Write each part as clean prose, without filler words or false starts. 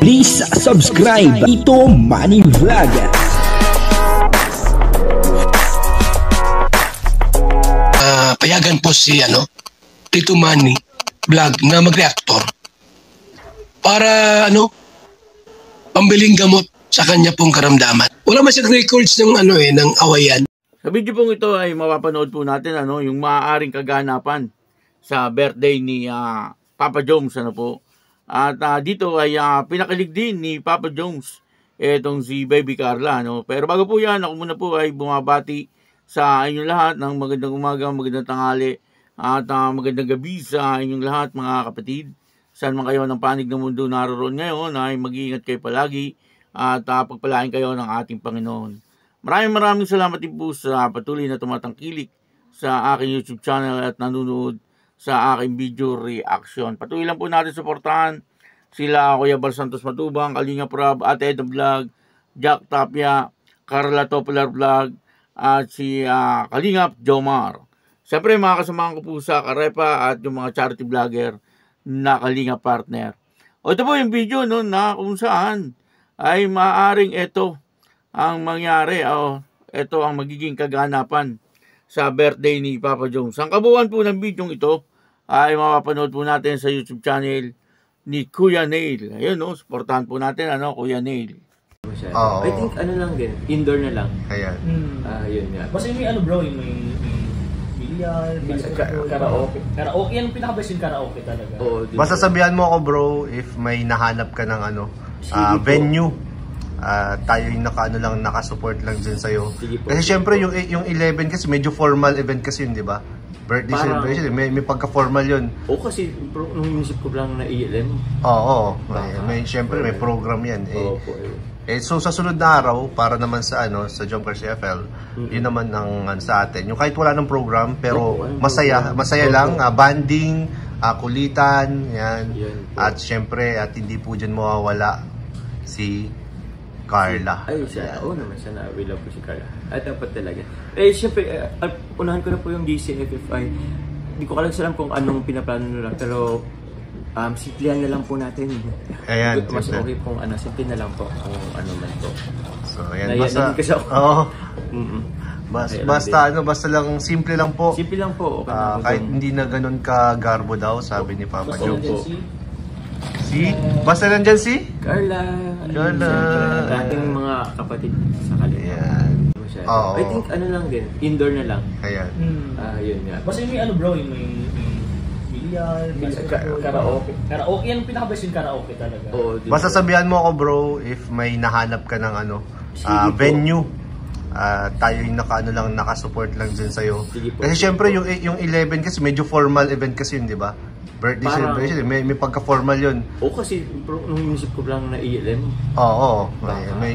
Please subscribe Ito Money Vlog. Payagan po si Tito Manny Vlog na mag-reactor para pambiling gamot sa kanya pong karamdaman. Wala man siyang records ng ng awayan. Sa video pong ito ay mapapanood po natin yung maaaring kaganapan sa birthday ni Papa Jones po. At dito ay pinakilig din ni Papa Jones etong si Baby Carla. Pero bago po yan, ako muna po ay bumabati sa inyong lahat ng magandang umaga, magandang tanghali at magandang gabi sa inyong lahat mga kapatid. Saan man kayo ng panig ng mundo naroon ngayon ay mag-iingat kayo palagi at pagpalain kayo ng ating Panginoon. Maraming salamat din po sa patuloy na tumatangkilik sa aking YouTube channel at nanonood sa aking video reaction. Patuloy lang po natin suportahan sila Kuya Bal Santos Matubang, Kalinga Prab, Ate Eda Vlog, Jack Tapia, Carla Topolar Vlog, at si Kalingap Jomar. Siyempre mga kasamahan ko po sa Karepa at yung mga charity vlogger na Kalinga partner. O ito po yung video na kung saan ay maaaring ito ang mangyari o ito ang magiging kaganapan sa birthday ni Papa Jones. Ang kabuuan po ng video ito ay mapapanood po natin sa YouTube channel ni Kuya Neil. Ayun supportahan po natin Kuya Neil. Oh. I think lang din, indoor na lang. Ayan. Yun nga. Kasi may bro, may bilyar, karaoke. Karaoke yan, pinaka-best yung karaoke talaga. Oo, Basta sabihan mo ako bro, if may nahanap ka ng venue. Tayo yung nakasupport lang dyan sa'yo. Kasi syempre yung 11 kasi medyo formal event kasi yun, di ba? Birthday celebration, may pagka-formal yun. Oo, kasi nung inisip ko lang na ELM. Oo, syempre may program yan. So sa sunod na araw, para naman sa Jomcar CFL, yun naman ang sa atin. Yung kahit wala ng program, pero masaya lang, banding, kulitan, yan. At syempre, at hindi po dyan mawawala si Carla. Ay, naman siya na we love ko si Carla. At dapat talaga. Siyempre, unahan ko na po yung DCFFI. Hindi ko alam kung anong pinaplano nila, pero simplihan na lang po natin. Ayan, mas okay kung simple na lang po kung ano man po. So, ayan, basta lang, simple lang po. Simple lang po. Kahit hindi na ganun ka garbo daw, sabi ni Papa Jones. Basta nandyan si? Carla. Dating mga kapatid sa Kalinga. Ayan. I think lang din, indoor na lang. Ayan. Yun nga. Kasi may bro, may bilyar, karaoke. Karaoke yan, pinaka-best yung karaoke talaga. Oo, basta sabihan mo ako bro, if may nahanap ka ng venue. Tayo yung nakasupport lang dyan sa'yo. Kasi syempre yung 11 kasi medyo formal event kasi yun, di ba? Birthday celebration, may pagka-formal yun. Oo, kasi nung inisip ko lang na ELM. Oo,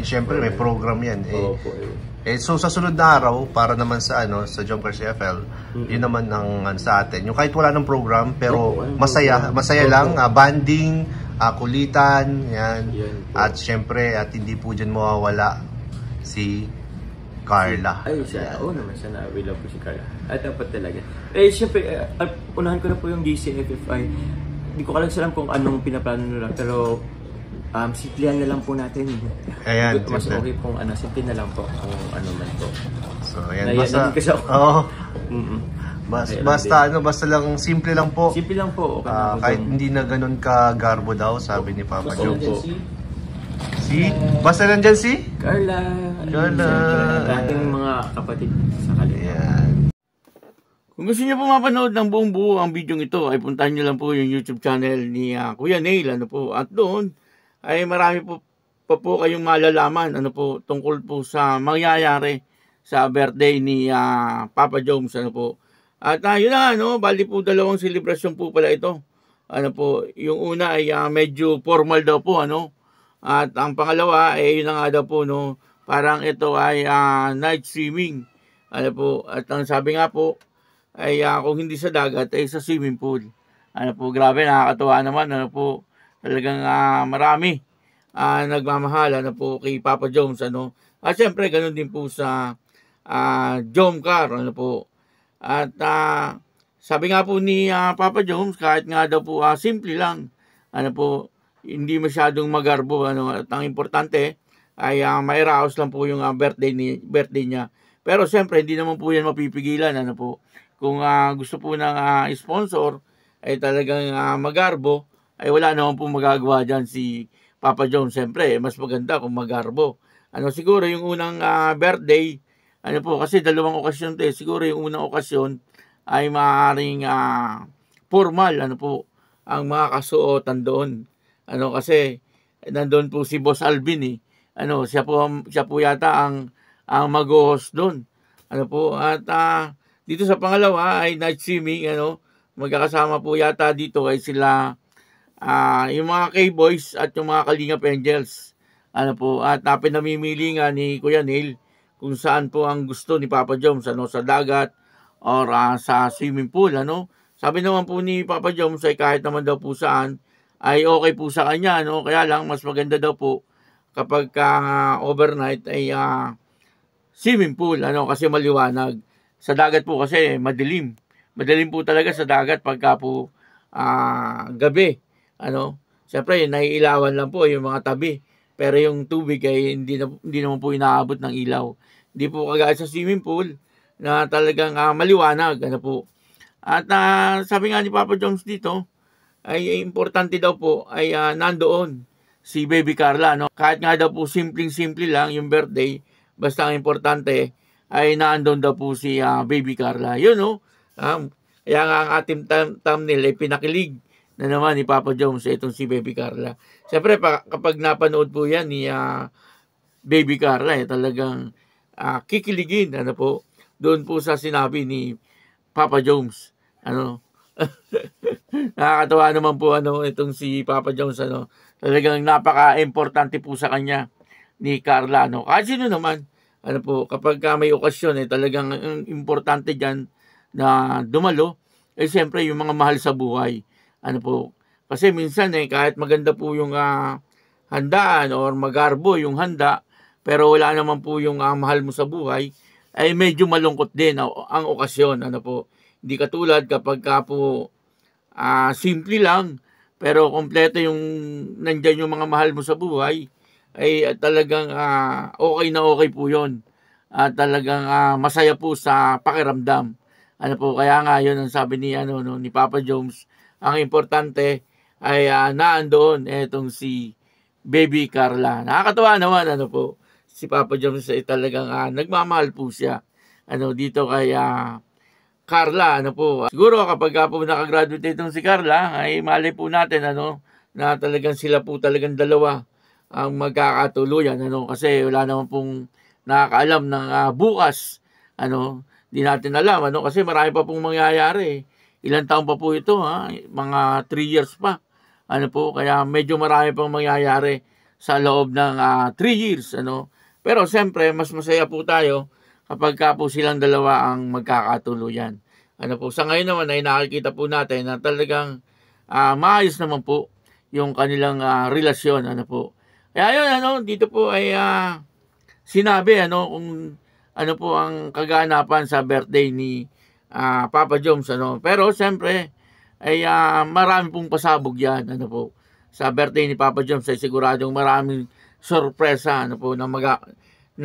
syempre may program yan. So sa sunod na araw, para naman sa Jomcar CFL, yun naman ang sa atin. Yung kahit wala ng program, pero masaya lang, banding, kulitan, yan. At syempre, at hindi po dyan mawawala si Carla. Ay, naman siya na we love ko si Carla. At dapat talaga. Siyempre, unahan ko na po yung DCFFI. Hindi ko alam kung anong pinaplano nila, pero simplihan na lang po natin. Ayan, mas okay kung simple na lang po kung ano man po. So, ayan, basta lang, simple lang po. Simple lang po. Kahit hindi na ganun ka garbo daw, sabi ni Papa Jones. Basta nandyan si? Carla. Dating mga kapatid sa Kalinga. Ayan. Kung gusto niyo po mapanood ng buong buo ang video ito, ay puntahan niyo lang po yung YouTube channel ni Kuya Neil. At doon ay marami pa po kayong malalaman tungkol po sa mangyayari sa birthday ni Papa Jones. At yun na bali po dalawang selebrasyon po pala ito. Yung una ay medyo formal daw po At ang pangalawa ay yun na nga daw po parang ito ay night swimming. At ang sabi nga po ay kung hindi sa dagat ay sa swimming pool. Grabe, nakakatuwa naman. Talagang marami nagmamahal kay Papa Jones. At syempre ganun din po sa Jomcar. At sabi nga po ni Papa Jones, kahit nga daw po simple lang hindi masyadong magarbo, ano, at ang importante ay mairaos lang po yung birthday niya. Pero siyempre hindi naman po yan mapipigilan, ano po. Kung gusto po ng sponsor ay talagang magarbo, ay wala naman po magagawa dyan si Papa Jones. Siyempre mas maganda kung magarbo. Ano, siguro yung unang birthday, ano po, kasi dalawang okasyon to, siguro yung unang okasyon ay maaaring formal, ano po, ang mga kasuotan doon. Ano, kasi nandoon po si Boss Alvin eh. Ano, siya po yata ang mag-host doon. Ano po, at dito sa pangalawa ay night swimming, ano, magkakasama po yata dito ay sila yung mga K-Boys at yung mga Kalingap Angels. Ano po, at pinamimili nga ni Kuya Neil kung saan po ang gusto ni Papa Joms, ano, sa dagat or sa swimming pool, ano. Sabi naman po ni Papa Joms ay kahit naman daw po saan ay okay po sa kanya, no. Kaya lang mas maganda daw po kapag overnight ay swimming pool, ano, kasi maliwanag. Sa dagat po kasi madilim. Madilim po talaga sa dagat pagka po gabi, ano. Siyempre naiilawan lang po yung mga tabi. Pero yung tubig ay hindi naman po inaabot ng ilaw. Hindi po kagaya sa swimming pool na talagang maliwanag, ano po. At sabi nga ni Papa Jones dito, ay importante daw po ay nandoon si Baby Carla, no? Kahit nga daw po simple lang yung birthday, basta ang importante ay nandoon daw po si Baby Carla. Yun, no? Kaya nga ang ating thumbnail ay pinakilig na naman ni Papa Jones itong si Baby Carla. Siyempre, kapag napanood po yan ni Baby Carla, talagang kikiligin, ano po, doon po sa sinabi ni Papa Jones, ano. Nakakatawa naman po, ano, itong si Papa Jones, ano, talagang napaka-importante po sa kanya ni Carla, ano. Kasi sino naman, ano po, kapag may okasyon, talagang importante dyan na dumalo, siyempre yung mga mahal sa buhay, ano po. Kasi minsan kahit maganda po yung handaan or magarbo yung handa, pero wala naman po yung mahal mo sa buhay, ay medyo malungkot din ang okasyon, ano po. Hindi katulad kapag po simple lang, pero kompleto yung nandyan yung mga mahal mo sa buhay, ay talagang okay po yun. At talagang masaya po sa pakiramdam. Ano po, kaya nga yun ang sabi ni Papa Jones, ang importante ay naandoon itong si Baby Carla. Nakakatawa naman, ano po, si Papa Jones ay talagang nagmamahal po siya, ano, dito kay Carla, ano po. Siguro kapag po nakagraduate itong si Carla, ay malay po natin, ano, na talagang sila po talagang dalawa ang magkakatuluyan, ano, kasi wala naman pong nakakaalam ng bukas, ano. Di natin alam, ano, kasi marami pa pong mangyayari. Ilang taon pa po ito, mga 3 years pa, ano po, kaya medyo marami pang mangyayari sa loob ng 3 years, ano. Pero siyempre mas masaya po tayo kapag po silang dalawa ang magkakatuluyan, ano po. Sa ngayon naman ay nakikita po natin na talagang maayos naman po yung kanilang relasyon, ano po. Kaya yun, ano, dito po ay sinabi, ano, kung ano po ang kaganapan sa birthday ni Papa Jones, ano. Pero siyempre ay marami pong pasabog yan, ano po. Sa birthday ni Papa Jones ay siguradong maraming sorpresa, ano po, na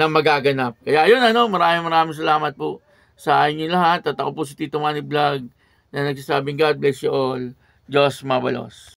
magaganap. Kaya yun, ano, maraming salamat po sa inyo lahat. At ako po si Tito Manny Vlog na nagsasabing God bless you all. Diyos mabalos.